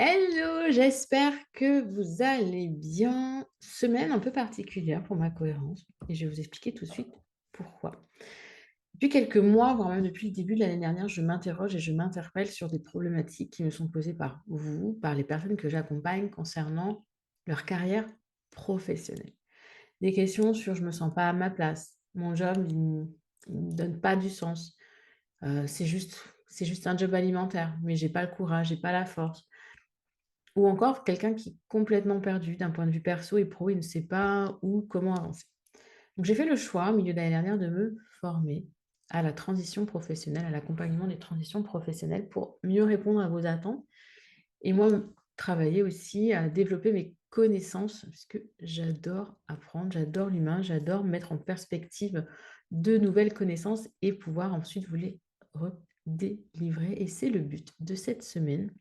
Hello, j'espère que vous allez bien. Semaine un peu particulière pour ma cohérence et je vais vous expliquer tout de suite pourquoi. Depuis quelques mois, voire même depuis le début de l'année dernière, je m'interroge et je m'interpelle sur des problématiques qui me sont posées par vous, par les personnes que j'accompagne concernant leur carrière professionnelle. Des questions sur je me sens pas à ma place, mon job il me donne pas du sens. C'est juste un job alimentaire, mais j'ai pas le courage, j'ai pas la force. Ou encore quelqu'un qui est complètement perdu d'un point de vue perso et pro, il ne sait pas où, comment avancer. Donc j'ai fait le choix, au milieu de l'année dernière, de me former à la transition professionnelle, à l'accompagnement des transitions professionnelles pour mieux répondre à vos attentes et moi, travailler aussi à développer mes connaissances, puisque j'adore apprendre, j'adore l'humain, j'adore mettre en perspective de nouvelles connaissances et pouvoir ensuite vous les redélivrer. Et c'est le but de cette semaine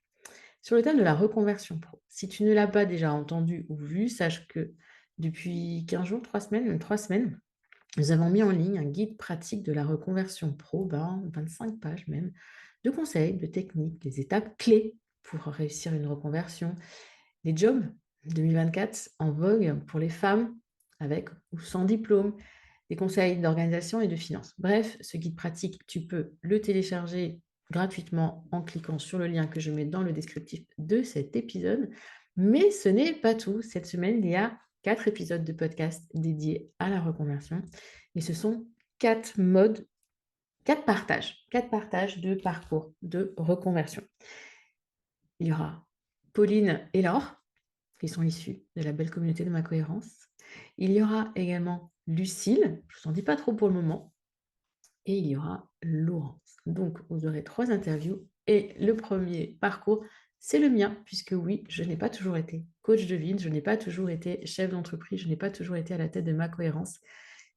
sur le thème de la reconversion pro. Si tu ne l'as pas déjà entendu ou vu, sache que depuis 15 jours, 3 semaines, même 3 semaines, nous avons mis en ligne un guide pratique de la reconversion pro, 25 pages même, de conseils, de techniques, des étapes clés pour réussir une reconversion, les jobs 2024 en vogue pour les femmes avec ou sans diplôme, des conseils d'organisation et de finances. Bref, ce guide pratique, tu peux le télécharger gratuitement en cliquant sur le lien que je mets dans le descriptif de cet épisode. Mais ce n'est pas tout. Cette semaine, il y a 4 épisodes de podcast dédiés à la reconversion. Et ce sont 4 modes, 4 partages de parcours de reconversion. Il y aura Pauline et Laure, qui sont issus de la belle communauté de ma cohérence. Il y aura également Lucille, je ne vous en dis pas trop pour le moment, et il y aura Laurence. Donc, vous aurez 3 interviews et le premier parcours, c'est le mien, puisque oui, je n'ai pas toujours été coach de vie, je n'ai pas toujours été chef d'entreprise, je n'ai pas toujours été à la tête de ma cohérence.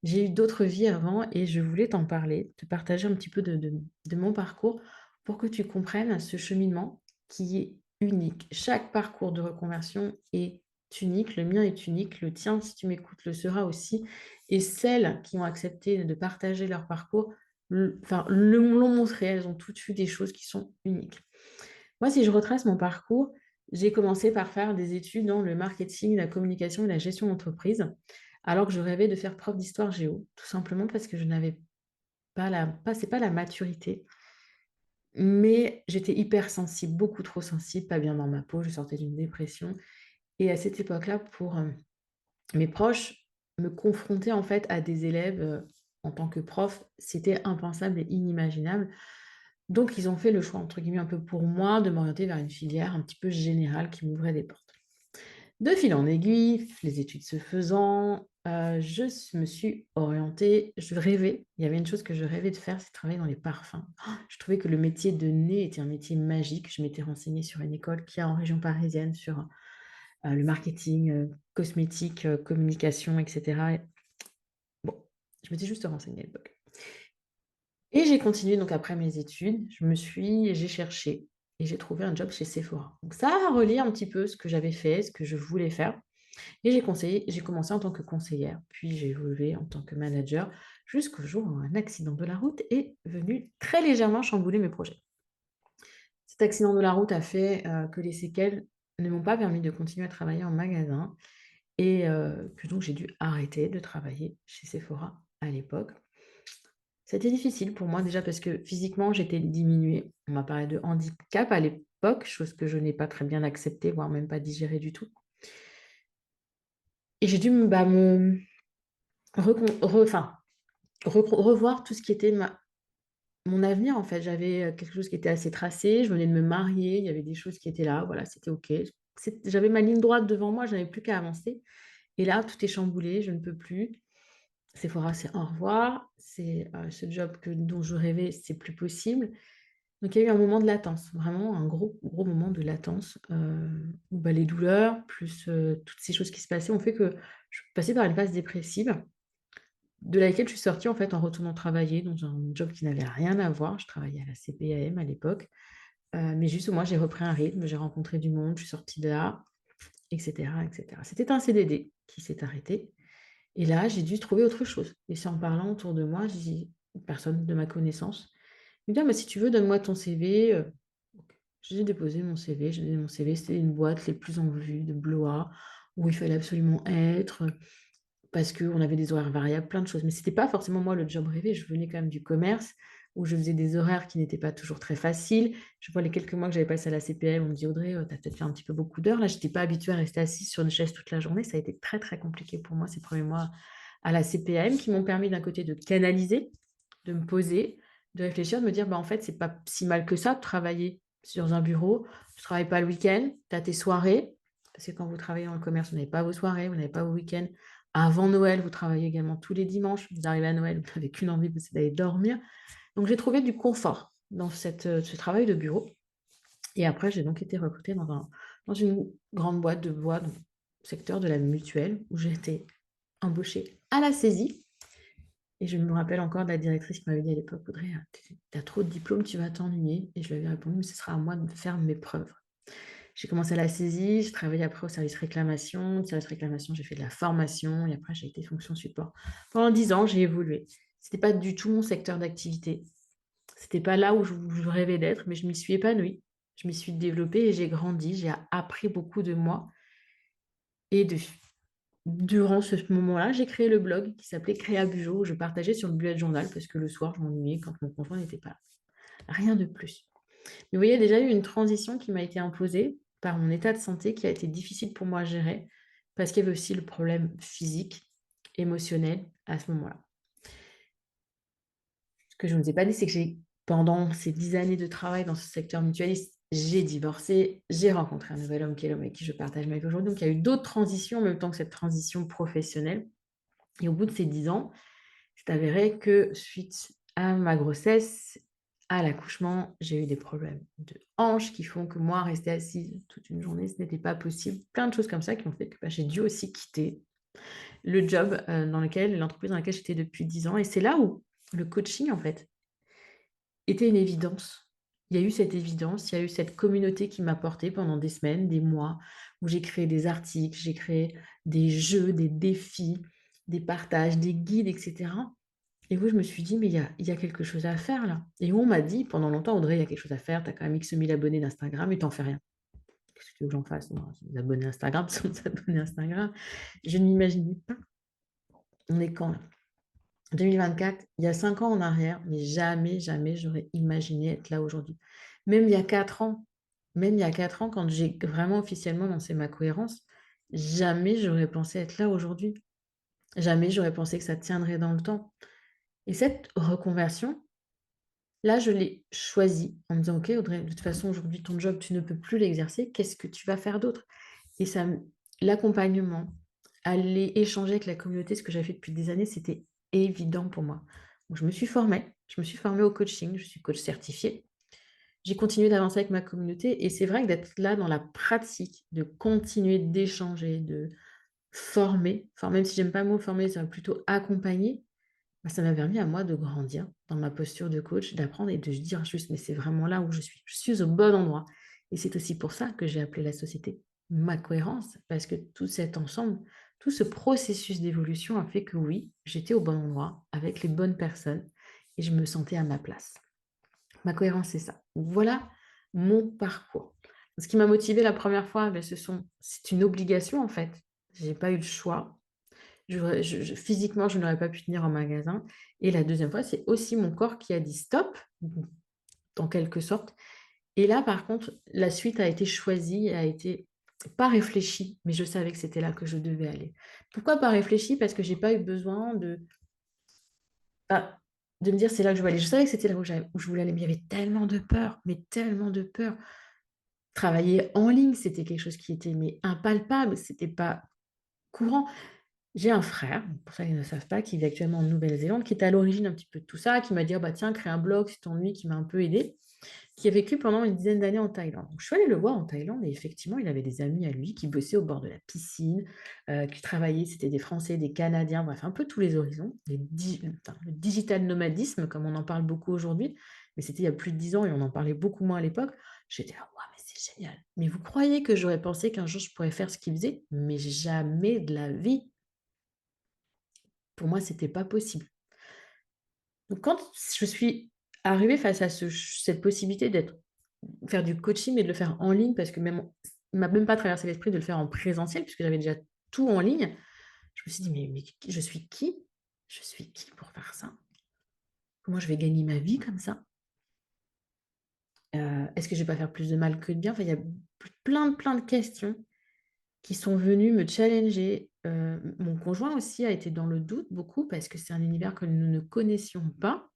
J'ai eu d'autres vies avant et je voulais t'en parler, te partager un petit peu de mon parcours pour que tu comprennes ce cheminement qui est unique. Chaque parcours de reconversion est unique, le mien est unique, le tien, si tu m'écoutes, le sera aussi. Et celles qui ont accepté de partager leur parcours, l'ont montré, elles ont toutes eu des choses qui sont uniques. Moi, si je retrace mon parcours, j'ai commencé par faire des études dans le marketing, la communication et la gestion d'entreprise, alors que je rêvais de faire prof d'histoire géo, tout simplement parce que je n'avais c'est pas la maturité, mais j'étais hypersensible, beaucoup trop sensible, pas bien dans ma peau, je sortais d'une dépression. Et à cette époque-là, pour mes proches, me confronter en fait à des élèves en tant que prof, c'était impensable et inimaginable. Donc, ils ont fait le choix, entre guillemets, un peu pour moi, de m'orienter vers une filière un petit peu générale qui m'ouvrait des portes. De fil en aiguille, les études se faisant, me suis orientée, je rêvais, il y avait une chose que je rêvais de faire, c'est travailler dans les parfums. Je trouvais que le métier de nez était un métier magique. Je m'étais renseignée sur une école qui a en région parisienne sur le marketing, cosmétique, communication, et cetera. Et bon, je m'étais juste renseignée à l'époque. Et j'ai continué donc après mes études, j'ai cherché et j'ai trouvé un job chez Sephora. Donc ça a relié un petit peu ce que j'avais fait, ce que je voulais faire. Et j'ai commencé en tant que conseillère, puis j'ai évolué en tant que manager, jusqu'au jour où un accident de la route est venu très légèrement chambouler mes projets. Cet accident de la route a fait que les séquelles ne m'ont pas permis de continuer à travailler en magasin et que donc j'ai dû arrêter de travailler chez Sephora à l'époque. C'était difficile pour moi déjà parce que physiquement j'étais diminuée. On m'a parlé de handicap à l'époque, chose que je n'ai pas très bien acceptée, voire même pas digérée du tout. Et j'ai dû me revoir tout ce qui était mon avenir en fait. J'avais quelque chose qui était assez tracé, je venais de me marier, il y avait des choses qui étaient là, voilà, c'était OK. J'avais ma ligne droite devant moi, je n'avais plus qu'à avancer. Et là, tout est chamboulé, je ne peux plus. Sephora, c'est au revoir. C'est ce job dont je rêvais, c'est plus possible. Donc, il y a eu un moment de latence, vraiment un gros, gros moment de latence où les douleurs, plus toutes ces choses qui se passaient, ont fait que je passais par une phase dépressive de laquelle je suis sortie en fait en retournant travailler dans un job qui n'avait rien à voir. Je travaillais à la CPAM à l'époque. Mais juste, moi, j'ai repris un rythme, j'ai rencontré du monde, je suis sortie de là, etc., etc. C'était un CDD qui s'est arrêté. Et là, j'ai dû trouver autre chose. Et c'est en parlant autour de moi, j'ai dit, une personne de ma connaissance, me dit: «Ah, si tu veux, donne-moi ton CV. J'ai déposé mon CV, j'ai donné mon CV, c'était une boîte les plus en vue de Blois, où il fallait absolument être, parce qu'on avait des horaires variables, plein de choses. Mais c'était pas forcément moi le job rêvé. Je venais quand même du commerce, où je faisais des horaires qui n'étaient pas toujours très faciles. Je vois les quelques mois que j'avais passé à la CPM, on me dit: «Audrey, tu as peut-être fait un petit peu beaucoup d'heures». Là, j'étais pas habituée à rester assise sur une chaise toute la journée. Ça a été très, très compliqué pour moi ces premiers mois à la CPM, qui m'ont permis d'un côté de canaliser, de me poser, de réfléchir, de me dire: «Bah, en fait, c'est pas si mal que ça de travailler sur un bureau. Tu travailles pas le week-end, tu as tes soirées». Parce que quand vous travaillez dans le commerce, vous n'avez pas vos soirées, vous n'avez pas vos week-ends. Avant Noël, vous travaillez également tous les dimanches. Vous arrivez à Noël, vous n'avez qu'une envie, c'est d'aller dormir. Donc j'ai trouvé du confort dans ce travail de bureau et après j'ai donc été recrutée dans une grande boîte de bois, dans le secteur de la mutuelle, où j'ai été embauchée à la saisie et je me rappelle encore de la directrice qui m'avait dit à l'époque: «Audrey, tu as trop de diplômes, tu vas t'ennuyer» et je lui avais répondu: «Mais ce sera à moi de faire mes preuves». J'ai commencé à la saisie, je travaillais après au service réclamation. Du service réclamation, j'ai fait de la formation et après j'ai été fonction support. Pendant 10 ans, j'ai évolué. C'était pas du tout mon secteur d'activité. C'était pas là où je rêvais d'être, mais je m'y suis épanouie. Je m'y suis développée et j'ai grandi. J'ai appris beaucoup de moi et durant ce moment-là, j'ai créé le blog qui s'appelait Créa Bujo, où je partageais sur le bullet journal parce que le soir, je m'ennuyais quand mon conjoint n'était pas là. Rien de plus. Mais vous voyez, déjà eu une transition qui m'a été imposée par mon état de santé qui a été difficile pour moi à gérer, parce qu'il y avait aussi le problème physique, émotionnel à ce moment-là. Ce que je ne vous ai pas dit, c'est que pendant ces 10 années de travail dans ce secteur mutualiste, j'ai divorcé, j'ai rencontré un nouvel homme qui est l'homme avec qui je partage ma vie aujourd'hui. Donc il y a eu d'autres transitions en même temps que cette transition professionnelle. Et au bout de ces 10 ans, c'est avéré que suite à ma grossesse, à l'accouchement, j'ai eu des problèmes de hanches qui font que moi, rester assise toute une journée, ce n'était pas possible. Plein de choses comme ça qui ont fait que, bah, j'ai dû aussi quitter le job, l'entreprise dans laquelle j'étais depuis 10 ans et c'est là où le coaching, en fait, était une évidence. Il y a eu cette évidence, il y a eu cette communauté qui m'a portée pendant des semaines, des mois, où j'ai créé des articles, j'ai créé des jeux, des défis, des partages, des guides et cetera et où je me suis dit: «Mais il y a quelque chose à faire là» et où on m'a dit pendant longtemps: «Audrey, il y a quelque chose à faire, tu as quand même X mille abonnés d'Instagram et tu en fais rien». Qu'est-ce que tu veux que j'en fasse moi? Des abonnés Instagram sont des abonnés Instagram. Je n'imaginais pas. On est quand là? 2024, il y a 5 ans en arrière, mais jamais, jamais j'aurais imaginé être là aujourd'hui. Même il y a 4 ans, même il y a 4 ans quand j'ai vraiment officiellement lancé ma cohérence, jamais j'aurais pensé être là aujourd'hui. Jamais j'aurais pensé que ça tiendrait dans le temps et cette reconversion, là, je l'ai choisi en me disant: «OK Audrey, de toute façon aujourd'hui ton job, tu ne peux plus l'exercer, qu'est-ce que tu vas faire d'autre?» et ça me l'accompagnement, aller échanger avec la communauté, ce que j'avais fait depuis des années, c'était évident pour moi. Donc je me suis formée au coaching, je suis coach certifiée. J'ai continué d'avancer avec ma communauté et c'est vrai que d'être là dans la pratique, de continuer d'échanger, de former, enfin même si j'aime pas le mot former, ça va plutôt accompagner, bah, ça m'a permis à moi de grandir dans ma posture de coach, d'apprendre et de se dire juste: «Mais c'est vraiment là où je suis. Je suis au bon endroit» et c'est aussi pour ça que j'ai appelé la société Ma Cohérence, parce que tout cet ensemble, tout ce processus d'évolution a fait que oui, j'étais au bon endroit, avec les bonnes personnes et je me sentais à ma place. Ma cohérence, c'est ça. Voilà mon parcours. Ce qui m'a motivée la première fois, beh, c'est une obligation en fait. J'ai pas eu le choix. Physiquement, je n'aurais pas pu tenir en magasin et la deuxième fois, c'est aussi mon corps qui a dit: «Stop», en quelque sorte et là, par contre, la suite a été choisie, a été pas réfléchie, mais je savais que c'était là que je devais aller. Pourquoi pas réfléchie? Parce que j'ai pas eu besoin bah, de me dire: «C'est là que je veux aller». Je savais que c'était là où je voulais aller, mais il y avait tellement de peur, mais tellement de peur. Travailler en ligne, c'était quelque chose qui était mais impalpable, c'était pas courant. J'ai un frère, pour ça ils ne savent pas, qui vit actuellement en Nouvelle-Zélande, qui était à l'origine un petit peu de tout ça, qui m'a dit: «Ah bah tiens, crée un blog si tu t'ennuies», qui m'a un peu aidée, qui a vécu pendant une dizaine d'années en Thaïlande. Donc je suis allée le voir en Thaïlande et effectivement, il avait des amis à lui qui bossaient au bord de la piscine, qui travaillaient, c'était des Français, des Canadiens, bref, un peu tous les horizons, le digital nomadisme comme on en parle beaucoup aujourd'hui, mais c'était il y a plus de 10 ans et on en parlait beaucoup moins à l'époque. J'étais là: «Waouh, mais c'est génial!» mais vous croyez que j'aurais pensé qu'un jour je pourrais faire ce qu'il faisait? Mais jamais de la vie! Pour moi, c'était pas possible. Donc quand je suis arrivée face à cette possibilité d'être faire du coaching, mais de le faire en ligne parce que même il m'a même pas traversé l'esprit de le faire en présentiel puisque j'avais déjà tout en ligne. Je me suis dit: «Mais je suis qui? Je suis qui pour faire ça? Comment je vais gagner ma vie comme ça? Est-ce que je vais pas faire plus de mal que de bien?» Enfin, il y a plein de questions qui sont venues me challenger. Mon conjoint aussi a été dans le doute beaucoup parce que c'est un univers que nous ne connaissions pas,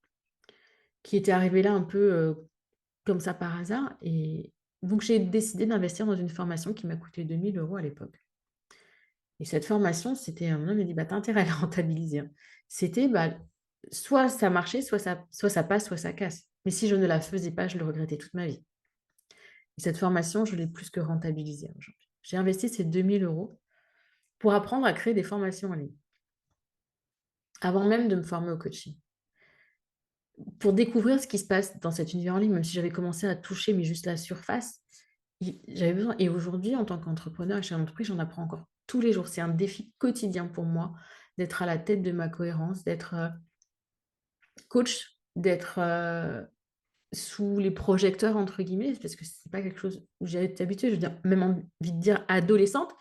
qui était arrivé là un peu, comme ça par hasard et donc j'ai décidé d'investir dans une formation qui m'a coûté 2 000 € à l'époque et cette formation, c'était mon homme m'a dit: «Bah, tu as intérêt à la rentabiliser, hein». C'était, bah, soit ça marchait, soit ça passe, soit ça casse. Mais si je ne la faisais pas, je le regrettais toute ma vie et cette formation, je l'ai plus que rentabilisée aujourd'hui. J'ai investi ces 2 000 € pour apprendre à créer des formations en ligne, avant même de me former au coaching. Pour découvrir ce qui se passe dans cet univers en ligne, même si j'avais commencé à toucher, mais juste la surface, j'avais besoin et aujourd'hui, en tant qu'entrepreneur et chef d'entreprise, j'en apprends encore tous les jours. C'est un défi quotidien pour moi d'être à la tête de ma cohérence, d'être, coach, d'être, «sous les projecteurs» entre guillemets, parce que c'est pas quelque chose où j'ai été habituée. Je veux dire, même envie de dire adolescente,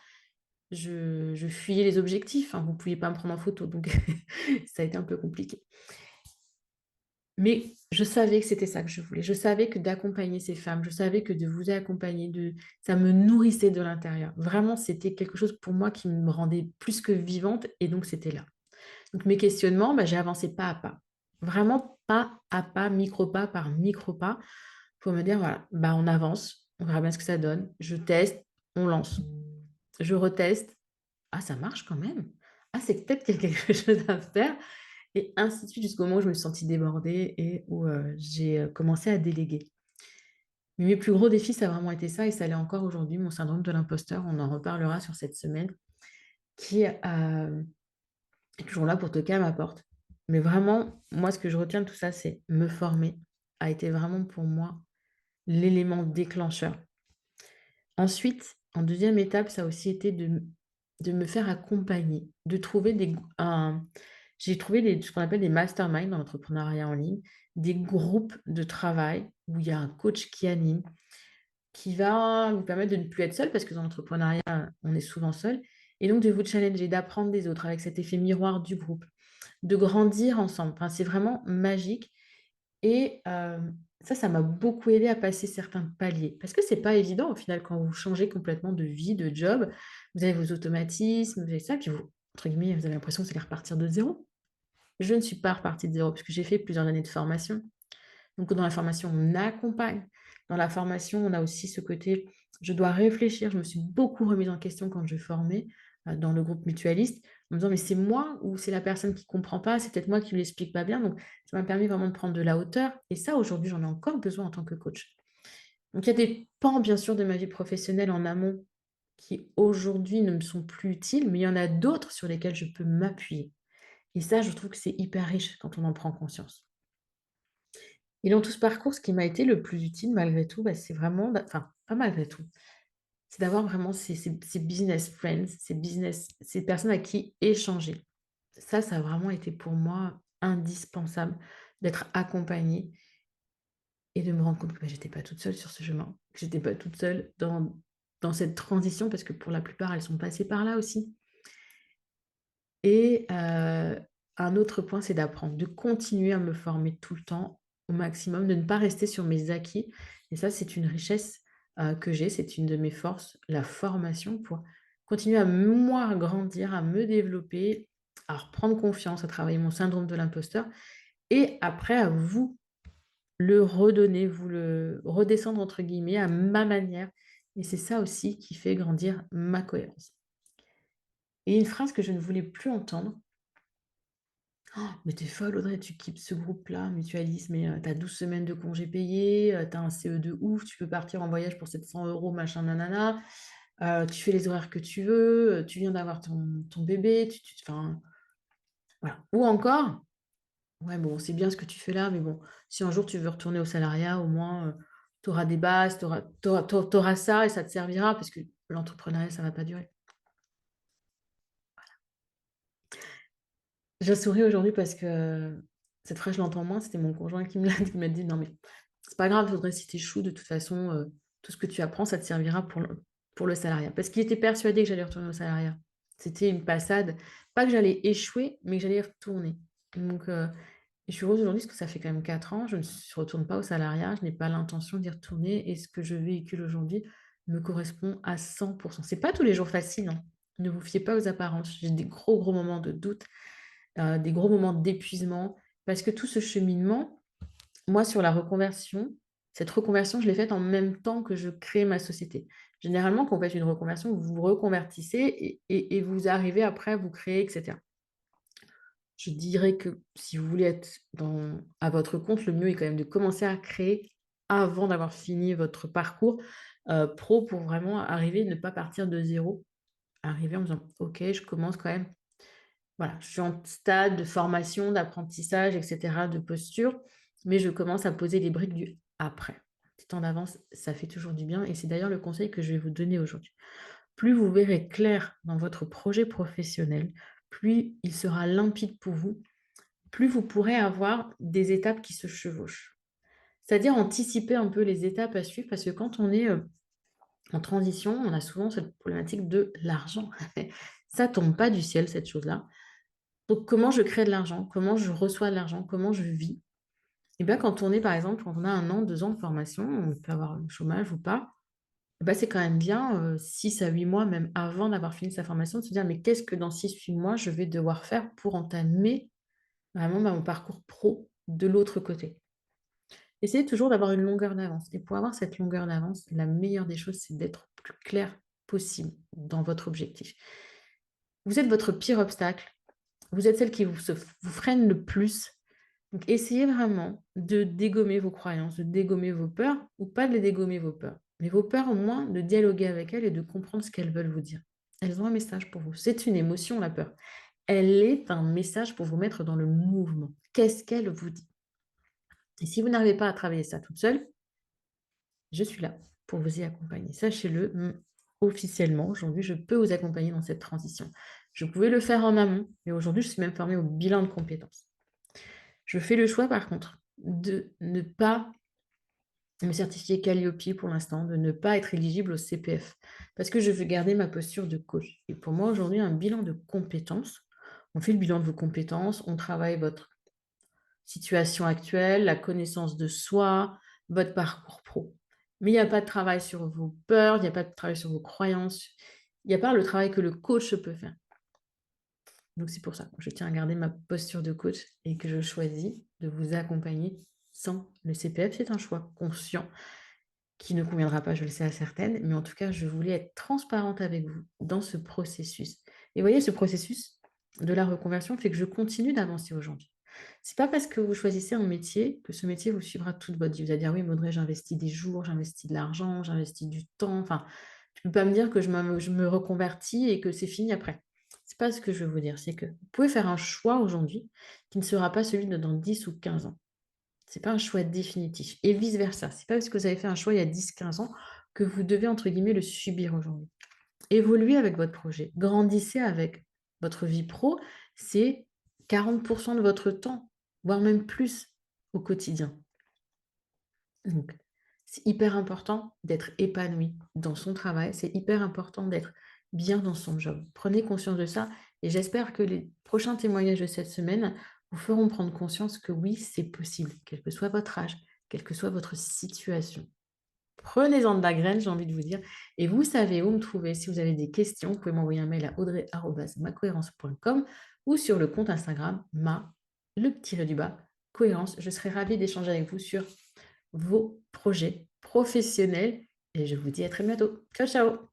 je fuyais les objectifs, hein, vous pouviez pas me prendre en photo, donc ça a été un peu compliqué. Mais je savais que c'était ça que je voulais. Je savais que d'accompagner ces femmes, je savais que de vous accompagner, ça me nourrissait de l'intérieur. Vraiment, c'était quelque chose pour moi qui me rendait plus que vivante et donc c'était là. Donc mes questionnements, bah, j'ai avancé pas à pas. Vraiment pas à pas, micro pas par micro pas, pour me dire: «Voilà, bah, on avance, on verra bien ce que ça donne. Je teste, on lance. Je reteste, ah ça marche quand même. Ah c'est peut-être qu'il y a quelque chose à faire» et ainsi de suite jusqu'au moment où je me suis sentie débordée et où, j'ai, commencé à déléguer. Mais mes plus gros défis, ça a vraiment été ça et ça l'est encore aujourd'hui, mon syndrome de l'imposteur. On en reparlera sur cette semaine qui, est toujours là pour toquer à ma porte. Mais vraiment, moi, ce que je retiens de tout ça, c'est me former a été vraiment pour moi l'élément déclencheur. Ensuite, en deuxième étape, ça a aussi été de me faire accompagner, de trouver j'ai trouvé ce qu'on appelle des masterminds dans l'entrepreneuriat en ligne, des groupes de travail où il y a un coach qui anime, qui va vous permettre de ne plus être seul parce que dans l'entrepreneuriat, on est souvent seul et donc de vous challenger, d'apprendre des autres avec cet effet miroir du groupe, de grandir ensemble. Enfin, c'est vraiment magique et ça m'a beaucoup aidé à passer certains paliers. Parce que c'est pas évident au final quand vous changez complètement de vie, de job, vous avez vos automatismes, vous avez ça, puis vous entre guillemets, vous avez l'impression que vous allez repartir de zéro. Je ne suis pas repartie de zéro parce que j'ai fait plusieurs années de formation. Donc dans la formation, on accompagne. Dans la formation, on a aussi ce côté, je dois réfléchir. Je me suis beaucoup remise en question quand je formais, dans le groupe mutualiste, en me disant: «Mais c'est moi ou c'est la personne qui comprend pas? C'est peut-être moi qui lui explique pas bien». Donc ça m'a permis vraiment de prendre de la hauteur et ça, aujourd'hui, j'en ai encore besoin en tant que coach. Donc il y a des pans, bien sûr, de ma vie professionnelle en amont qui, aujourd'hui, ne me sont plus utiles, mais il y en a d'autres sur lesquels je peux m'appuyer et ça, je trouve que c'est hyper riche quand on en prend conscience. Et dans tout ce parcours, ce qui m'a été le plus utile malgré tout, bah, c'est vraiment enfin, pas malgré tout, c'est d'avoir vraiment ces business friends, ces personnes à qui échanger. Ça a vraiment été pour moi indispensable d'être accompagnée et de me rendre compte que, bah, j'étais pas toute seule sur ce chemin, que j'étais pas toute seule dans cette transition parce que pour la plupart, elles sont passées par là aussi. Et un autre point, c'est d'apprendre, de continuer à me former tout le temps au maximum, de ne pas rester sur mes acquis et ça, c'est une richesse, que j'ai, c'est une de mes forces, la formation pour continuer à moi grandir, à me développer, à reprendre confiance, à travailler mon syndrome de l'imposteur et après à vous le redonner, vous le «redescendre» entre guillemets à ma manière et c'est ça aussi qui fait grandir ma cohérence. Et une phrase que je ne voulais plus entendre: «Mais tu es folle Audrey, tu quittes ce groupe-là, mutualiste, mais tu as 12 semaines de congés payés, tu as un CE de ouf, tu peux partir en voyage pour 700 € machin nanana, tu fais les horaires que tu veux, tu viens d'avoir ton bébé, tu» enfin, voilà. Ou encore: «Ouais, bon, c'est bien ce que tu fais là, mais bon, si un jour tu veux retourner au salariat, au moins, tu auras des bases, tu auras ça et ça te servira parce que l'entrepreneuriat, ça va pas durer». Je souris aujourd'hui parce que cette phrase, je l'entends moins, c'était mon conjoint qui me l'a dit, qui m'a dit: «Non mais C'est pas grave, Audrey, si tu échoues, de toute façon, tout ce que tu apprends, ça te servira pour le salariat. Parce qu'il était persuadé que j'allais retourner au salariat. C'était une passade, pas que j'allais échouer, mais que j'allais y retourner. Donc et je suis heureuse aujourd'hui parce que ça fait quand même 4 ans, je ne retourne pas au salariat, je n'ai pas l'intention d'y retourner et ce que je véhicule aujourd'hui me correspond à 100. C'est pas tous les jours facile, hein. Ne vous fiez pas aux apparences. J'ai des gros, gros moments de doute, des gros moments d'épuisement parce que tout ce cheminement, moi, sur la reconversion, cette reconversion, je l'ai faite en même temps que je crée ma société. Généralement, quand vous faites une reconversion, vous vous reconvertissez et vous arrivez après à vous créer et cetera. Je dirais que si vous voulez être à votre compte, le mieux est quand même de commencer à créer avant d'avoir fini votre parcours, pro pour vraiment arriver, ne pas partir de zéro, arriver en me disant: «OK, je commence quand même». Voilà, je suis en stade de formation, d'apprentissage et cetera, de posture, mais je commence à poser les briques du après. Un petit temps d'avance, ça fait toujours du bien et c'est d'ailleurs le conseil que je vais vous donner aujourd'hui. Plus vous verrez clair dans votre projet professionnel, plus il sera limpide pour vous, plus vous pourrez avoir des étapes qui se chevauchent. C'est-à-dire anticiper un peu les étapes à suivre parce que quand on est, en transition, on a souvent cette problématique de l'argent. Ça tombe pas du ciel cette chose-là. Donc comment je crée de l'argent? Comment je reçois de l'argent? Comment je vis? Et bien quand on est par exemple, quand on a 1 an, 2 ans de formation, on peut avoir le chômage ou pas, et bah, c'est quand même bien, 6 à 8 mois même avant d'avoir fini sa formation, de se dire: «Mais qu'est-ce que dans 6 8 mois je vais devoir faire pour entamer vraiment, bah, mon parcours pro de l'autre côté?» Essayez toujours d'avoir une longueur d'avance et pour avoir cette longueur d'avance, la meilleure des choses, c'est d'être plus clair possible dans votre objectif. Vous êtes votre pire obstacle, vous êtes celle qui vous freine le plus. Donc essayez vraiment de dégommer vos croyances, de dégommer vos peurs ou pas de les dégommer vos peurs. Mais vos peurs au moins, de dialoguer avec elles et de comprendre ce qu'elles veulent vous dire. Elles ont un message pour vous. C'est une émotion, la peur. Elle est un message pour vous mettre dans le mouvement. Qu'est-ce qu'elle vous dit? Et si vous n'arrivez pas à travailler ça toute seule, je suis là pour vous y accompagner. Sachez-le, officiellement, aujourd'hui, je peux vous accompagner dans cette transition. Je pouvais le faire en amont, mais aujourd'hui, je suis même formée au bilan de compétences. Je fais le choix, par contre, de ne pas me certifier Qualiopi pour l'instant, de ne pas être éligible au CPF, parce que je veux garder ma posture de coach. Et pour moi, aujourd'hui, un bilan de compétences, on fait le bilan de vos compétences, on travaille votre situation actuelle, la connaissance de soi, votre parcours pro. Mais il n'y a pas de travail sur vos peurs, il n'y a pas de travail sur vos croyances, il n'y a pas le travail que le coach peut faire. Donc c'est pour ça que je tiens à garder ma posture de coach et que je choisis de vous accompagner sans le CPF. C'est un choix conscient qui ne conviendra pas, je le sais, à certaines, mais en tout cas, je voulais être transparente avec vous dans ce processus. Et vous voyez, ce processus de la reconversion fait que je continue d'avancer aujourd'hui. C'est pas parce que vous choisissez un métier que ce métier vous suivra toute votre vie. Vous allez dire: «Oui, Maudrey, j'investis des jours, j'investis de l'argent, j'investis du temps». Enfin, tu peux pas me dire que je me reconvertis et que c'est fini après. C'est pas ce que je veux vous dire. C'est que vous pouvez faire un choix aujourd'hui qui ne sera pas celui de dans 10 ou 15 ans. C'est pas un choix définitif et vice versa. C'est pas parce que vous avez fait un choix il y a 10 15 ans que vous devez, entre guillemets, «le subir» aujourd'hui. Évoluez avec votre projet, grandissez avec. Votre vie pro, c'est 40 de votre temps, voire même plus au quotidien. Donc, c'est hyper important d'être épanoui dans son travail, c'est hyper important d'être bien dans son job. Prenez conscience de ça et j'espère que les prochains témoignages de cette semaine vous feront prendre conscience que oui, c'est possible, quel que soit votre âge, quelle que soit votre situation. Prenez-en de la graine, j'ai envie de vous dire. Et vous savez où me trouver. Si vous avez des questions, vous pouvez m'envoyer un mail à audrey@macohérence.com ou sur le compte Instagram le petit du bas, cohérence. Je serai ravie d'échanger avec vous sur vos projets professionnels et je vous dis à très bientôt. Ciao, ciao!